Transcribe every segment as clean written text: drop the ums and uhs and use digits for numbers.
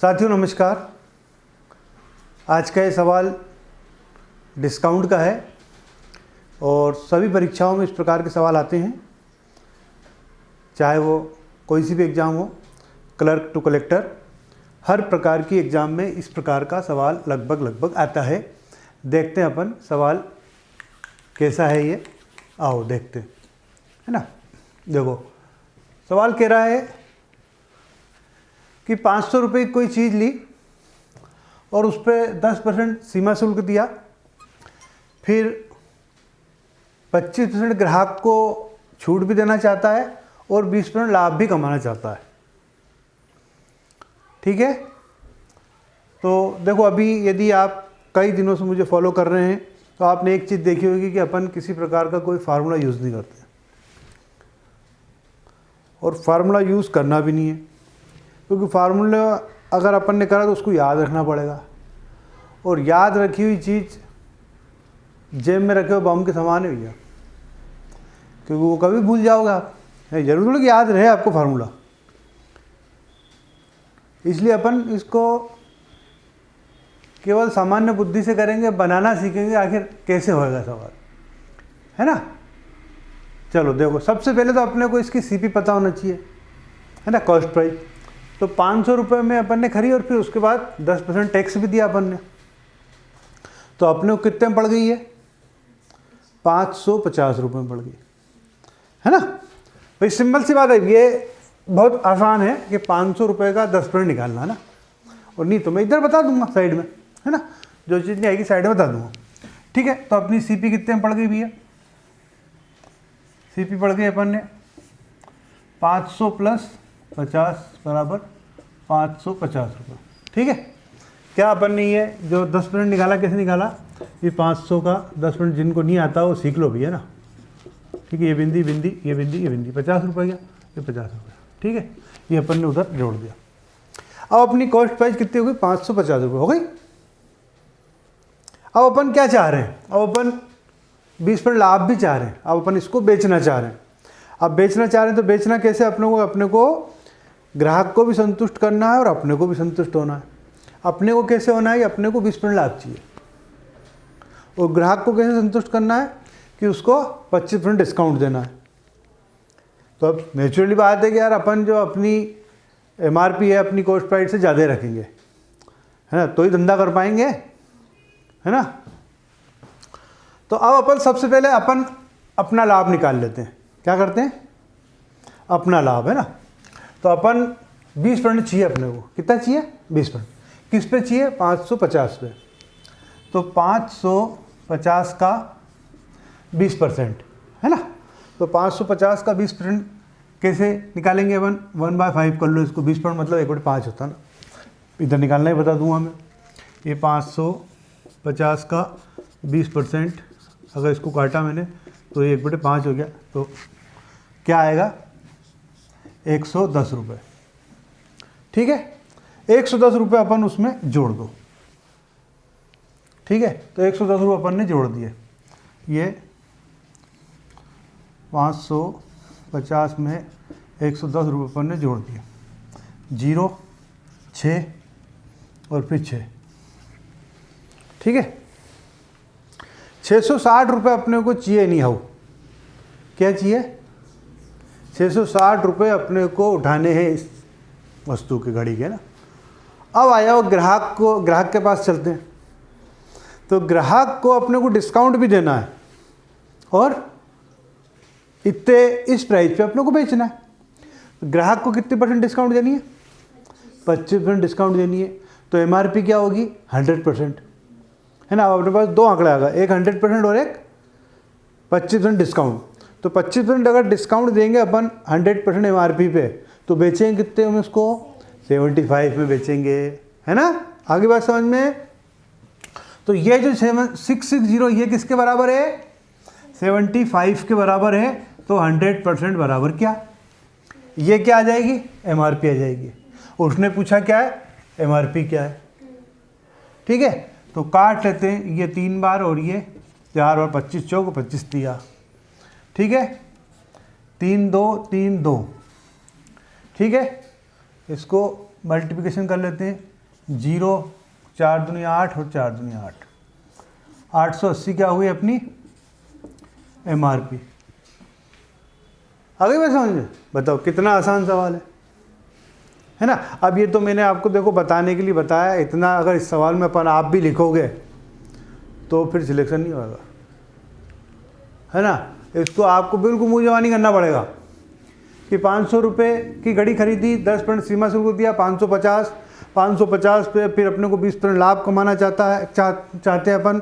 साथियों नमस्कार। आज का ये सवाल डिस्काउंट का है और सभी परीक्षाओं में इस प्रकार के सवाल आते हैं, चाहे वो कोई सी भी एग्ज़ाम हो, क्लर्क टू कलेक्टर, हर प्रकार की एग्ज़ाम में इस प्रकार का सवाल लगभग आता है। देखते हैं अपन सवाल कैसा है ये, आओ देखते हैं, है ना। देखो सवाल कह रहा है कि 500 रुपये की कोई चीज़ ली और उस पर 10% सीमा शुल्क दिया, फिर 25% ग्राहक को छूट भी देना चाहता है और 20% लाभ भी कमाना चाहता है। ठीक है, तो देखो अभी यदि आप कई दिनों से मुझे फॉलो कर रहे हैं तो आपने एक चीज़ देखी होगी कि अपन किसी प्रकार का कोई फार्मूला यूज़ नहीं करते और फार्मूला यूज़ करना भी नहीं है, क्योंकि फार्मूला अगर अपन ने करा तो उसको याद रखना पड़ेगा और याद रखी हुई चीज़ जेब में रखे हुए बम के समान है भैया, क्योंकि वो कभी भूल जाओगे आप। जरूर थोड़ी कि याद रहे आपको फार्मूला, इसलिए अपन इसको केवल सामान्य बुद्धि से करेंगे, बनाना सीखेंगे आखिर कैसे होएगा सवाल, है ना। चलो देखो, सबसे पहले तो अपने को इसकी सीपी पता होना चाहिए, है ना, कॉस्ट प्राइस। तो 500 रुपये में अपन ने खरी और फिर उसके बाद 10% टैक्स भी दिया अपन ने, तो अपने को कितने में पड़ गई है, 550 रुपये में पड़ गई, है ना। भाई सिंपल सी बात है, ये बहुत आसान है कि 500 रुपये का 10% निकालना, है ना। और नहीं तो मैं इधर बता दूंगा साइड में, है ना, जो चीज़ नहीं आएगी साइड में बता दूंगा। ठीक है, तो अपनी सीपी कितने में पड़ गई भैया, सीपी पड़ गई अपन ने 500 + 50 बराबर 550 रुपये। ठीक है, क्या अपन ने ये जो 10% निकाला, कैसे निकाला, ये 500 का 10% जिनको नहीं आता वो सीख लो भी, है ना। ठीक है, ये बिंदी बिंदी ये बिंदी ये बिंदी 50 रुपये गया, ये 50 रुपये। ठीक है, ये अपन ने उधर जोड़ दिया। अब अपनी कॉस्ट प्राइस कितनी हो गई, 550 रुपये हो गई। अब अपन क्या चाह रहे हैं, अब अपन 20% लाभ भी चाह रहे हैं, अब अपन इसको बेचना चाह रहे हैं। अब बेचना चाह रहे हैं तो बेचना कैसे, अपने को ग्राहक को भी संतुष्ट करना है और अपने को भी संतुष्ट होना है। अपने को कैसे होना है, अपने को 20% लाभ चाहिए और ग्राहक को कैसे संतुष्ट करना है कि उसको 25% डिस्काउंट देना है। तो अब नेचुरली बात है कि यार अपन जो अपनी MRP है अपनी कॉस्ट प्राइस से ज़्यादा रखेंगे, है ना, तो ही धंधा कर पाएंगे, है ना। तो अब अपन सबसे पहले अपन अपना लाभ निकाल लेते हैं। क्या करते हैं, अपना लाभ, है ना। तो अपन 20% चाहिए अपने को, कितना चाहिए, 20%। किस पे चाहिए, 550 पे। तो 550 का 20%, है ना। तो 550 का 20% कैसे निकालेंगे अपन, 1/5 कर लो इसको, 20% मतलब 1/5 होता ना, इधर निकालना ही बता दूंगा मैं। ये 550 का 20% अगर इसको काटा मैंने तो ये 1/5 हो गया, तो क्या आएगा, 110 रुपये। ठीक है, 110 रुपये अपन उसमें जोड़ दो। ठीक है, तो 110 रुपये अपन ने जोड़ दिए। ये 550 में 110 रुपये अपन ने जोड़ दिए, 0 6 और फिर 6। ठीक है, 660 रुपये अपने को चाहिए, नहीं हो क्या चाहिए, 660 रुपये अपने को उठाने हैं इस वस्तु की, घड़ी के ना। अब आया वो ग्राहक के पास चलते हैं। तो ग्राहक को अपने को डिस्काउंट भी देना है और इतने इस प्राइस पे अपने को बेचना है। ग्राहक को कितने % डिस्काउंट देनी है, 25% डिस्काउंट देनी है। तो MRP क्या होगी, 100%, है ना। अब अपने पास दो आंकड़े आ गए, एक 100% और एक 25% डिस्काउंट। तो 25% अगर डिस्काउंट देंगे अपन 100% MRP पे, तो बेचेंगे कितने हम इसको, 75 में बेचेंगे, है ना। आगे बात समझ में। तो ये जो 660 ये किसके बराबर है, 75 के बराबर है। तो 100% बराबर क्या, ये क्या आ जाएगी, MRP आ जाएगी। उसने पूछा क्या है, MRP क्या है। ठीक है, तो काट लेते हैं, ये 3 बार और ये 4 बार, 25 चौक 25 दिया। ठीक है, 3 2 3 2। ठीक है, इसको मल्टीप्लिकेशन कर लेते हैं, 0, 4 दूनी 8 और 4 दूनी 8, 880 क्या हुई अपनी MRP। आ गई बात समझ में? बताओ कितना आसान सवाल है ना। अब ये तो मैंने आपको देखो बताने के लिए बताया, इतना अगर इस सवाल में अपन आप भी लिखोगे तो फिर सिलेक्शन नहीं होगा, है ना। इसको आपको बिल्कुल मुँह जवानी करना पड़ेगा कि 500 रुपये की घड़ी खरीदी, 10% सीमा शुल्क दिया, 550 पे फिर अपने को 20% लाभ कमाना चाहते हैं अपन,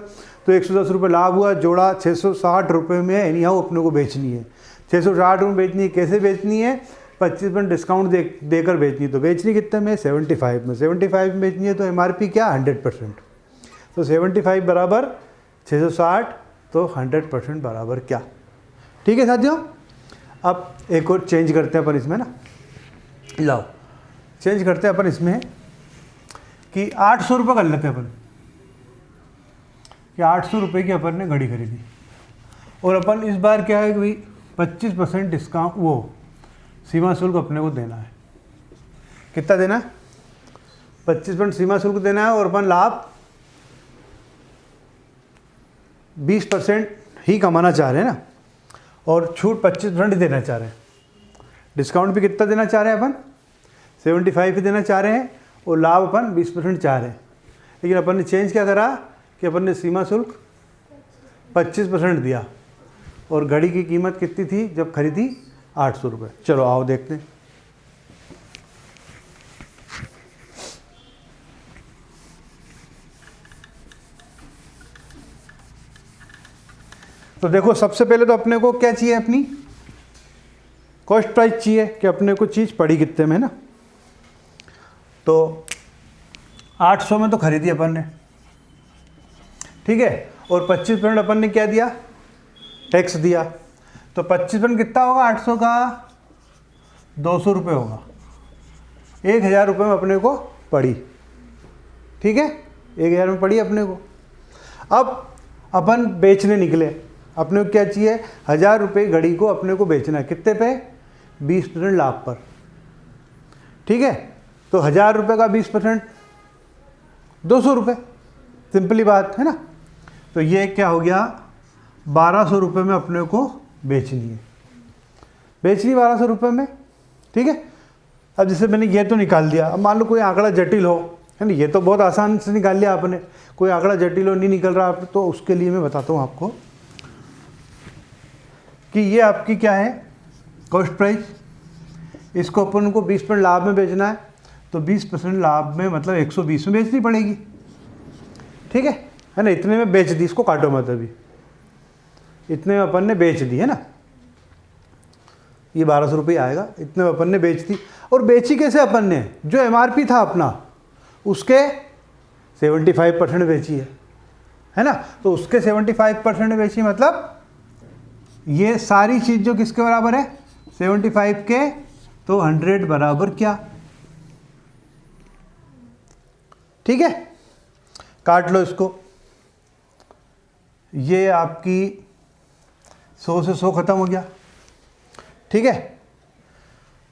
तो 110 रुपये लाभ हुआ, जोड़ा 660 रुपये में एनी हाउ अपने को बेचनी है। 660 रुपये बेचनी है, कैसे बेचनी है? 25% डिस्काउंट देकर बेचनी है। तो बेचनी कितने में? 75 में। 75 में बेचनी है तो MRP क्या? 100%। तो 75 बराबर 660, तो 100% बराबर क्या? ठीक है साथियों। अब एक और चेंज करते हैं अपन इसमें ना, लाओ चेंज करते हैं अपन इसमें कि 800 रुपये कर लेते हैं अपन कि 800 रुपये की अपन ने घड़ी खरीदी और अपन इस बार क्या है कि भाई 25% डिस्काउंट, वो सीमा शुल्क अपने को देना है। कितना देना है? 25% सीमा शुल्क देना है और अपन लाभ 20% ही कमाना चाह रहे हैं ना, और छूट 25% देना चाह रहे हैं। डिस्काउंट भी कितना देना चाह रहे हैं अपन? 75 ही देना चाह रहे हैं और लाभ अपन 20% चाह रहे हैं। लेकिन अपन ने चेंज क्या करा कि अपन ने सीमा शुल्क 25% दिया और घड़ी की कीमत कितनी थी जब खरीदी? 800 रुपये। चलो आओ देखते हैं। तो देखो सबसे पहले तो अपने को क्या चाहिए? अपनी कॉस्ट प्राइस चाहिए कि अपने को चीज़ पड़ी कितने में, है ना। तो 800 में तो खरीदी अपन ने, ठीक है, और 25% अपन ने क्या दिया? टैक्स दिया। तो 25% कितना होगा 800 का? 200 रुपये होगा। 1000 रुपये में अपने को पड़ी, ठीक है, 1000 में पड़ी अपने को। अब अपन बेचने निकले, अपने को क्या चाहिए? 1000 रुपये घड़ी को अपने को बेचना है। कितने पे? 20% लाभ पर, ठीक है। तो 1000 रुपये का 20% 200 रुपये, सिंपली बात है ना। तो ये क्या हो गया? 1200 रुपये में अपने को बेचनी है, बेचनी 1200 रुपये में, ठीक है। अब जैसे मैंने ये तो निकाल दिया, अब मान लो कोई आंकड़ा जटिल हो, है ना, ये तो बहुत आसान से निकाल लिया आपने। कोई आंकड़ा जटिल हो, नहीं निकल रहा आप, तो उसके लिए मैं बताता हूँ आपको कि ये आपकी क्या है? Cost price. इसको अपन को 20% लाभ में बेचना है, तो 20% लाभ में मतलब 120 में बेचनी पड़ेगी, ठीक है ना। इतने में बेच दी, इसको काटो मत अभी, इतने में अपन ने बेच दी, है ना। ये 1200 रुपये आएगा, इतने में अपन ने बेच दी। और बेची कैसे अपन ने? जो MRP था अपना उसके 75% बेची है ना। तो उसके 75% बेची, मतलब ये सारी चीज़ जो किसके बराबर है? 75 के, तो 100 बराबर क्या? ठीक है, काट लो इसको। ये आपकी 100 से 100 खत्म हो गया, ठीक है।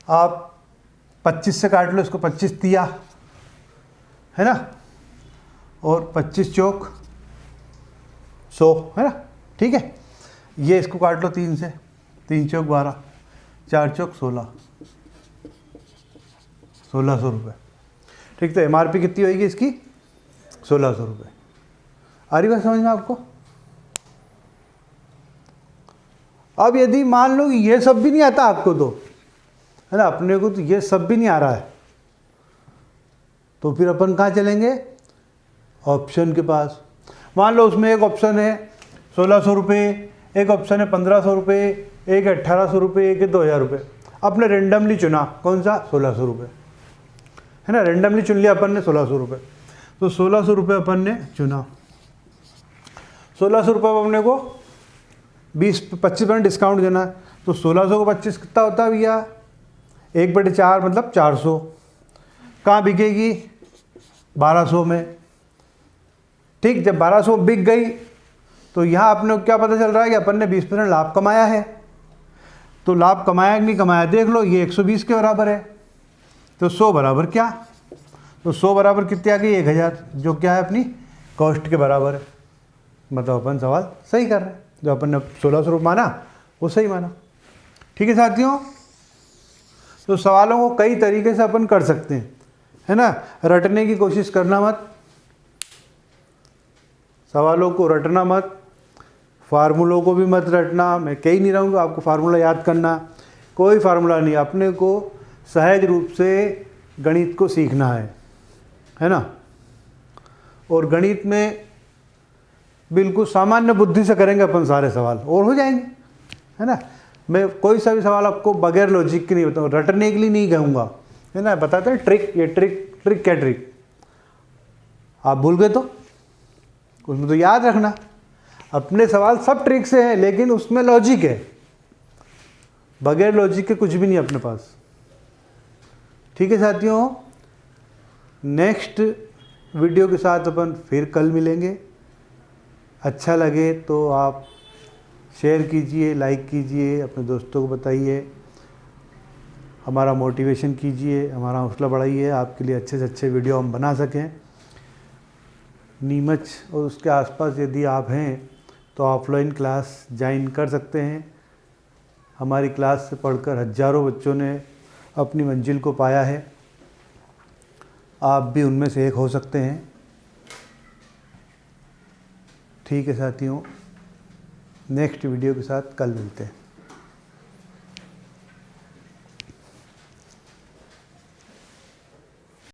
आप 25 से काट लो इसको, 25 दिया, है ना, और 25 चौक 100, है ना, ठीक है। ये इसको काट लो 3 से, 3 चौक 12, 4 चौक 16, 1600 रुपये, ठीक। तो MRP कितनी होगी इसकी? 1600 रुपये। आ रही बात समझ में आपको? अब यदि मान लो कि ये सब भी नहीं आता आपको, तो है ना, अपने को तो ये सब भी नहीं आ रहा है, तो फिर अपन कहाँ चलेंगे? ऑप्शन के पास। मान लो उसमें एक ऑप्शन है 1600 रुपये, एक ऑप्शन है 1500 रुपये, एक 1800 रुपये, एक 2000 रुपये। आपने रेंडमली चुना, कौन सा? 1600 रुपये, है ना, रेंडमली चुन लिया अपन ने 1600 रुपये। तो 1600 रुपये अपन ने चुना। 1600 रुपये अपने को 25% डिस्काउंट देना है, तो 1600 को 25 कितना होता है भैया? 1/4 मतलब 400। कहाँ बिकेगी? 1200 में, ठीक। जब 1200 बिक गई तो यहाँ अपने को क्या पता चल रहा है कि अपन ने 20% लाभ कमाया है। तो लाभ कमाया कि नहीं कमाया देख लो, ये 120 के बराबर है, तो 100 बराबर क्या? तो 100 बराबर कितनी आ गई 1000, जो क्या है अपनी कॉस्ट के बराबर है। मतलब अपन सवाल सही कर रहे हैं, जो अपन ने 1600 रुपये माना वो सही माना। ठीक है साथियों, तो सवालों को कई तरीके से अपन कर सकते हैं, है ना। रटने की कोशिश करना मत, सवालों को रटना मत, फार्मूलों को भी मत रटना। मैं कह ही नहीं रहा हूँ कि आपको फार्मूला याद करना, कोई फार्मूला नहीं। अपने को सहज रूप से गणित को सीखना है ना। और गणित में बिल्कुल सामान्य बुद्धि से करेंगे अपन सारे सवाल और हो जाएंगे, है ना। मैं कोई सा भी सवाल आपको बगैर लॉजिक के नहीं बताऊँ, रटने के लिए नहीं कहूँगा, है ना। बताते हैं ट्रिक, ये ट्रिक क्या ट्रिक, आप भूल गए तो उसमें तो याद रखना। अपने सवाल सब ट्रिक से हैं, लेकिन उसमें लॉजिक है, बगैर लॉजिक के कुछ भी नहीं अपने पास। ठीक है साथियों, नेक्स्ट वीडियो के साथ अपन फिर कल मिलेंगे। अच्छा लगे तो आप शेयर कीजिए, लाइक कीजिए, अपने दोस्तों को बताइए, हमारा मोटिवेशन कीजिए, हमारा हौसला बढ़ाइए, आपके लिए अच्छे से अच्छे वीडियो हम बना सकें। नीमच और उसके आसपास यदि आप हैं तो ऑफलाइन क्लास ज्वाइन कर सकते हैं। हमारी क्लास से पढ़कर हज़ारों बच्चों ने अपनी मंजिल को पाया है, आप भी उनमें से एक हो सकते हैं। ठीक है साथियों, नेक्स्ट वीडियो के साथ कल मिलते हैं।